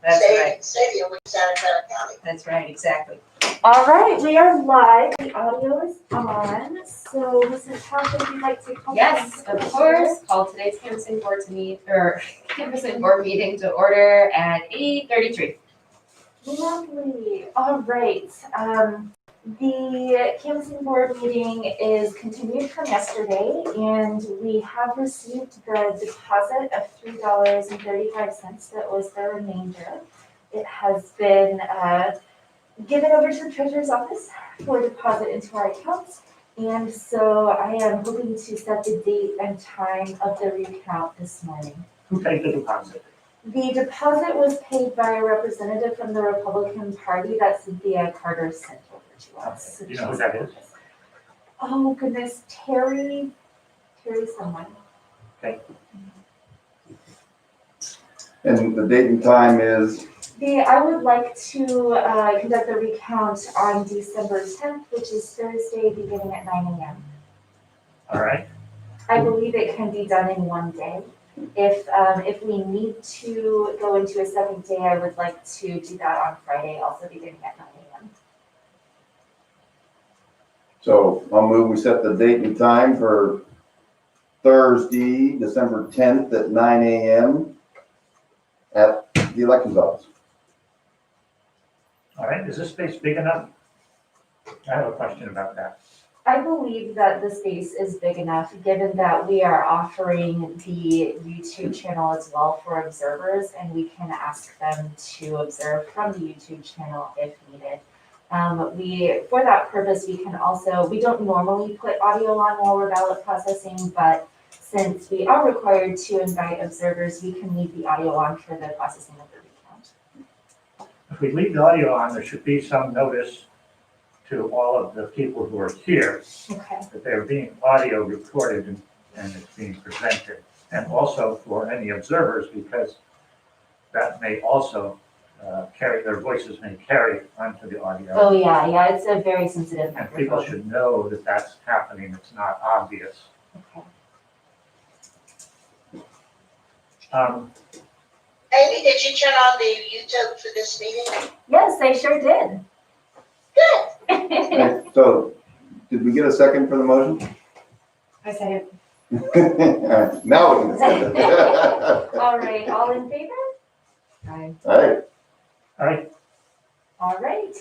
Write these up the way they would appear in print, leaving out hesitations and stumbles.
That's right. Stadium, which is out of Credit County. That's right, exactly. All right, we are live. The audio is on. So, Mrs. House, would you like to call? Yes, of course. Call today's canvassing board canvassing board meeting to order at 8:33. Lovely. All right. The canvassing board meeting is continued from yesterday, and we have received the deposit of $3.35 that was the remainder. It has been given over to the treasurer's office for deposit into our accounts. And so I am hoping to set the date and time of the recount this morning. Who paid the deposit? The deposit was paid by a representative from the Republican Party that Cynthia Carter sent over to us. Do you know who that is? Oh goodness, Terry someone. Okay. And the date and time is? I would like to conduct the recount on December 10th, which is Thursday, beginning at 9 a.m. All right. I believe it can be done in one day. If we need to go into a second day, I would like to do that on Friday, also beginning at 9 a.m. So I'll move, we set the date and time for Thursday, December 10th at 9 a.m. at the elections office. All right. Is this space big enough? I have a question about that. I believe that the space is big enough, given that we are offering the YouTube channel as well for observers, and we can ask them to observe from the YouTube channel if needed. For that purpose, we don't normally put audio on while we're ballot processing, but since we are required to invite observers, we can leave the audio on for the processing of the recount. If we leave the audio on, there should be some notice to all of the people who are here Okay. that they're being audio recorded and it's being presented. And also for any observers, because that may also their voices may carry onto the audio. Oh yeah, it's a very sensitive And people microphone. should know that that's happening. It's not obvious. Okay. Amy, did you turn on the YouTube for this meeting? Yes, I sure did. Good. Okay, so, did we get a second for the motion? I said All right, now we can second it. All right, all in favor? Aye. All right, All right. All right.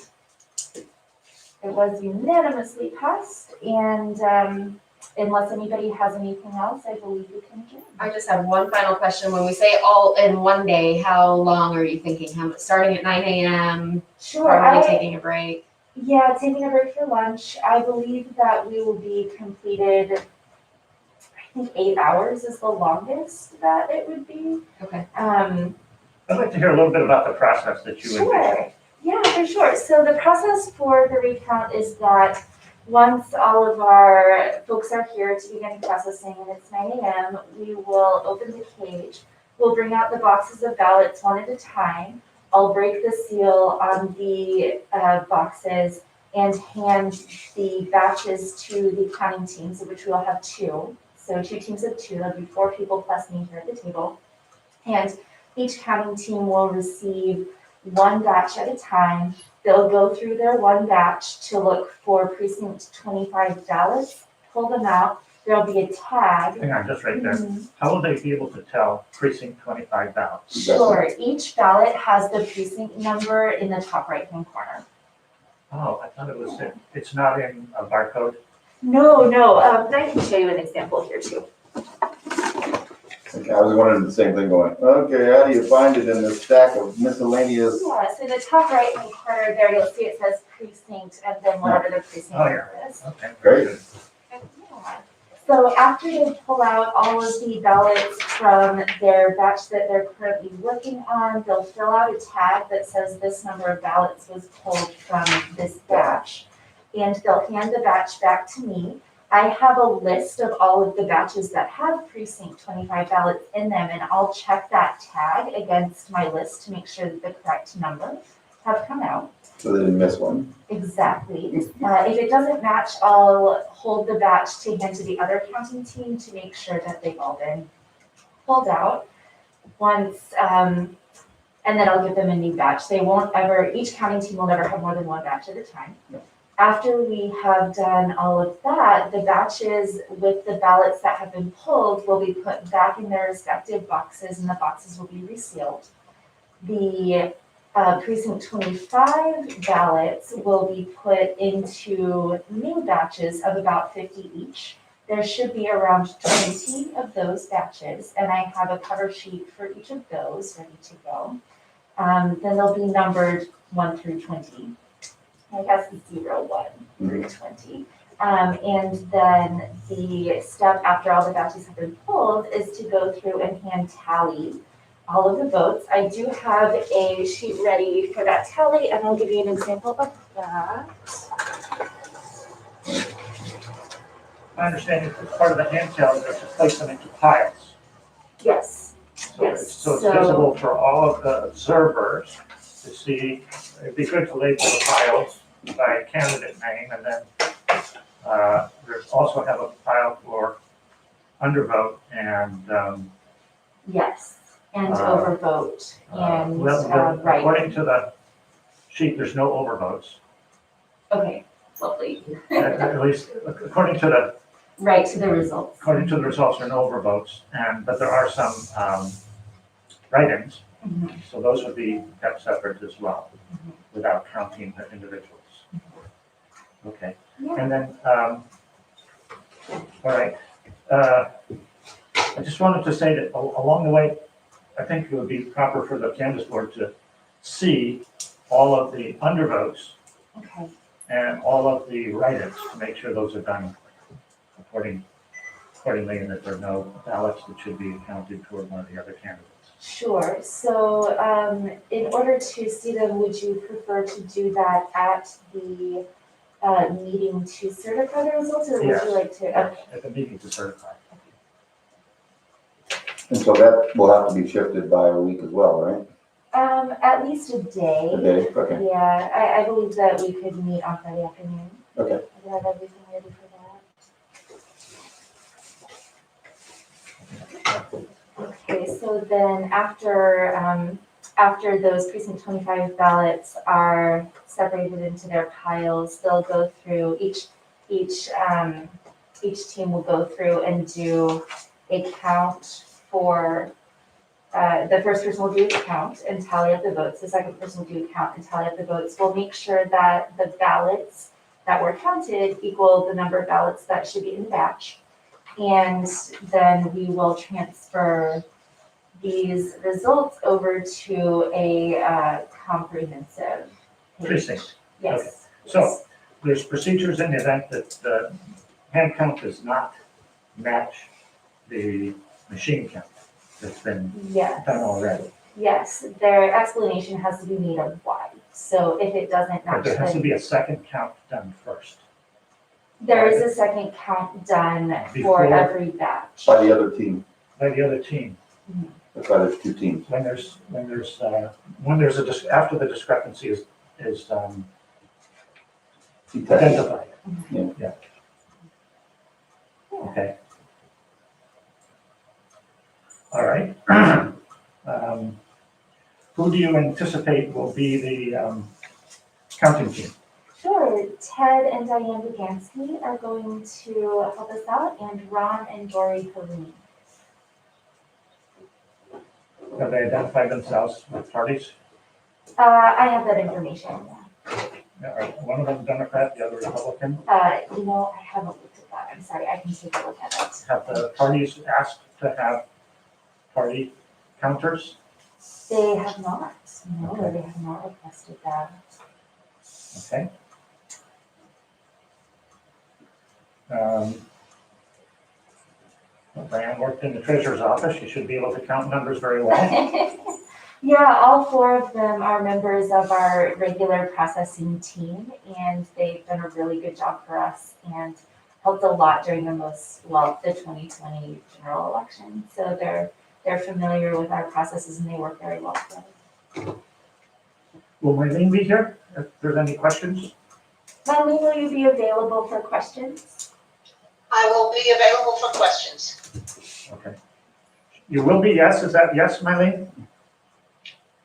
It was unanimously passed, and unless anybody has anything else, I believe we can adjourn. I just have one final question. When we say all in one day, how long are you thinking? Starting at 9 a.m.? Sure. Probably taking a break? Yeah, taking a break for lunch. I believe that we will be completed, I think 8 hours is the longest that it would be. Okay. I'd like to hear a little bit about the process that you envision. Sure. Yeah, for sure. So the process for the recount is that once all of our folks are here to begin processing and it's 9 a.m., we will open the cage. We'll bring out the boxes of ballots one at a time. I'll break the seal on the boxes and hand the batches to the counting teams, of which we'll have two. So 2 teams of 2, there'll be 4 people plus me here at the table. And each counting team will receive 1 batch at a time. They'll go through their 1 batch to look for precinct 25 ballots, pull them out. There'll be a tag. Hang on, just right there. How will they be able to tell precinct 25 ballots? Sure, each ballot has the precinct number in the top right-hand corner. Oh, I thought it's not in a barcode. No, but I can show you an example here too. okay, I was wondering the same thing going, okay, how do you find it in this stack of miscellaneous? Yeah, so the top right-hand corner there, you'll see it says precinct and then whatever the precinct number is. Okay, Great. good. Yeah. So after they pull out all of the ballots from their batch that they're currently working on, they'll fill out a tag that says this number of ballots was pulled from this batch. And they'll hand the batch back to me. I have a list of all of the batches that have precinct 25 ballots in them, and I'll check that tag against my list to make sure that the correct numbers have come out. So they didn't miss one. Exactly. If it doesn't match, I'll hold the batch to hand to the other counting team to make sure that they've all been pulled out. Once and then I'll give them a new batch. They won't ever, each counting team will never have more than one batch at a time. After we have done all of that, the batches with the ballots that have been pulled will be put back in their respective boxes, and the boxes will be resealed. The precinct 25 ballots will be put into new batches of about 50 each. There should be around 20 of those batches, and I have a cover sheet for each of those ready to go. Then they'll be numbered 1 through 20. I guess 0, 1 through 20. And then the step after all the batches have been pulled is to go through and hand tally all of the votes. I do have a sheet ready for that tally, and I'll give you an example of that. My understanding is part of the hand tally is to place them into piles. Yes, So Yes, so it's so- visible for all of the observers to see. It'd be good to label the piles by candidate name, and then there's also have a pile for undervote and yes, and Uh, overvote, and, according right, to the sheet, there's no overvotes. okay, lovely. At least according to the Right to the results. According to the results, there are no overvotes, but there are some write-ins, Mhm. so those would be kept separate as well, without counting the individuals. Okay, Yeah. and then, all right. I just wanted to say that along the way, I think it would be proper for the canvas board to see all of the undervotes Okay, and all of the write-ins to make sure those are done accordingly, and that there are no ballots that should be counted toward one of the other candidates. sure. So, in order to see them, would you prefer to do that at the meeting to certify the results, or would Yes. you like to? Okay. At the meeting to certify. And so that will have to be shifted by a week as well, right? At least a day. A day, okay, Yeah, I believe that we could meet on Friday afternoon. okay. I have everything ready for that. Okay, so then after those precinct 25 ballots are separated into their piles, they'll go through, each team will go through and do a count for, the first person will do a count and tally up the votes, the second person will do a count and tally up the votes. We'll make sure that the ballots that were counted equal the number of ballots that should be in the batch. And then we will transfer these results over to a comprehensive page. Precinct. Yes. So there's procedures in the event that the hand count does not match the machine count that's been Yes. done already. Yes, their explanation has to be made of why. So if it doesn't But match, there has to then be a second count done first. there is a second count done Before- for every batch. By the other team, By the other team, that's why there's 2 teams. after the discrepancy is Detected. identified. Yeah. Yeah. Okay. All right. Who do you anticipate will be the counting team? Sure, Ted and Diane Bugansky are going to help us out, and Ron and Dory Helene. Have they identified themselves with parties? I have that information. Are one of them Democrat, the other Republican? I haven't looked at that. I'm sorry, I can take a look at it. Have the parties asked to have party counters? They have not. No, Okay. they have not requested that. Okay. Well, Diane worked in the treasurer's office. She should be able to count numbers very well. Yeah, all 4 of them are members of our regular processing team, and they've done a really good job for us and helped a lot during the 2020 general election. So they're familiar with our processes and they work very well together. Will Maylene be here if there's any questions? Marlene, will you be available for questions? I will be available for questions. Okay. You will be, yes? Is that yes, Maylene?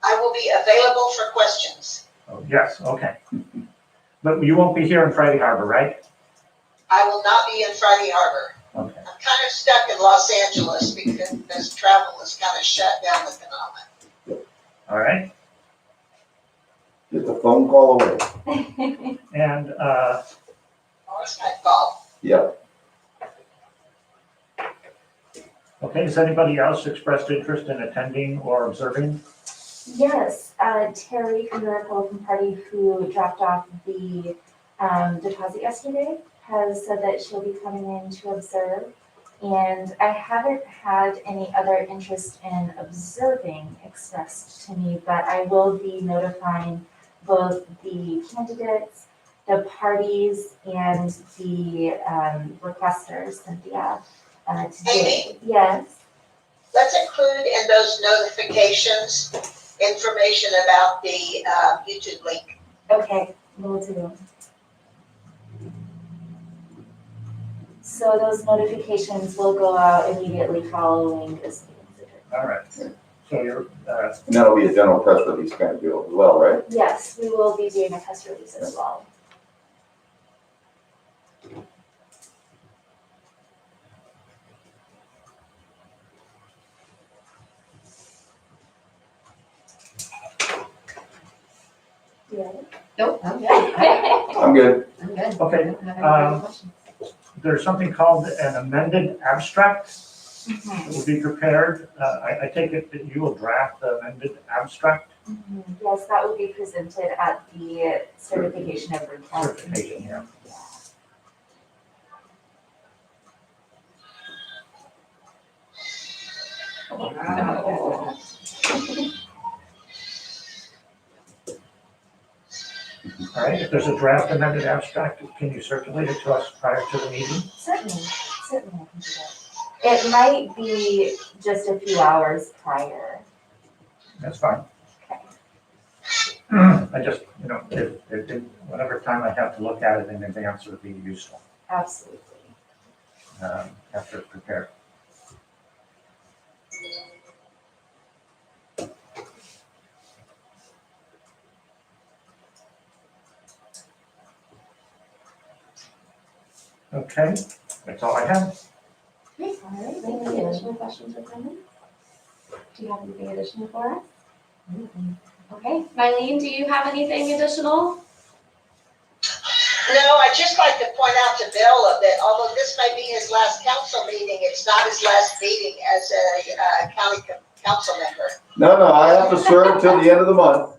I will be available for questions. Oh, yes, okay. But you won't be here in Friday Harbor, right? I will not be in Friday Harbor. Okay. I'm kind of stuck in Los Angeles because travel is kind of shut down at the moment. All right. Just a phone call away. And, Or a Skype call. Yep. okay, has anybody else expressed interest in attending or observing? Yes, Terry from the Republican Party, who dropped off the deposit yesterday, has said that she'll be coming in to observe. And I haven't had any other interest in observing expressed to me, but I will be notifying both the candidates, the parties, and the requesters, Cynthia, today. Yes. Let's include in those notifications information about the YouTube link. Okay, will do. So those notifications will go out immediately following this meeting. All right. So you're, And that'll be a general press release kind of deal as well, right? Yes, we will be doing a press release as well. Yeah. Nope, I'm good. I'm good. I'm good. okay, I don't have any further questions. there's something called an amended abstract Mhm. that will be prepared. I take it that you will draft the amended abstract Yes, that will be presented at the certification of recount. certification, yeah. Wow. All right, if there's a draft amended abstract, can you circulate it to us prior to the meeting? Certainly, certainly I can do that. It might be just a few hours prior. That's fine. Okay. I just, if whatever time I have to look at it in advance would be useful, Absolutely. after it's prepared. Okay, that's all I have. Great, all right, thank you. Any additional questions or comments? Do you have anything additional for us? Okay, Mylene, do you have anything additional? No, I'd just like to point out to Bill that although this may be his last council meeting, it's not his last meeting as a county council member. No, I have to serve till the end of the month.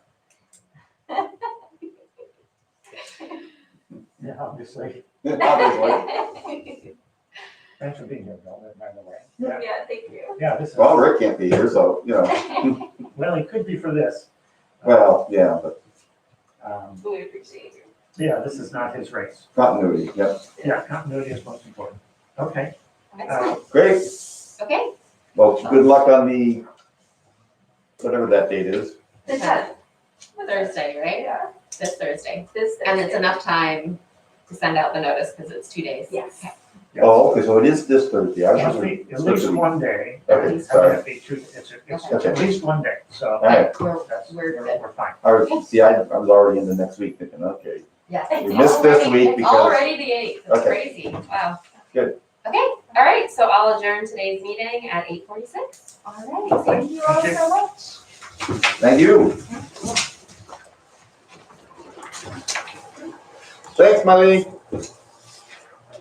Yeah, obviously. Obviously. Thanks for being here, Bill, by the way. Yeah, thank you. Yeah, this is, Well, Rick can't be here, so, well, it could be for this. well, yeah, but We appreciate you. Yeah, this is not his race. continuity, yep. Yeah, continuity is most important. Okay. Excellent. Great. Okay, Well, good luck on the, whatever that date is. The 10th. Thursday, right? Yeah. This Thursday. This And it's Thursday. enough time to send out the notice because it's 2 days. Yes. Yes. Oh, okay, so it is this Thursday. I It was must thinking- be at least one day. Okay, It's sorry. gonna be two, it's Okay. at least one day, so All right. that's, We're we're good. fine. I was, see, I was already in the next week thinking, okay. Yeah. We missed this Already- week it's because- already the 8th. It's Okay. crazy. Wow. Good. Okay, all right, so I'll adjourn today's meeting at 8:46. All right, thank you all Thank you. so much. Thank you. Thanks, Molly.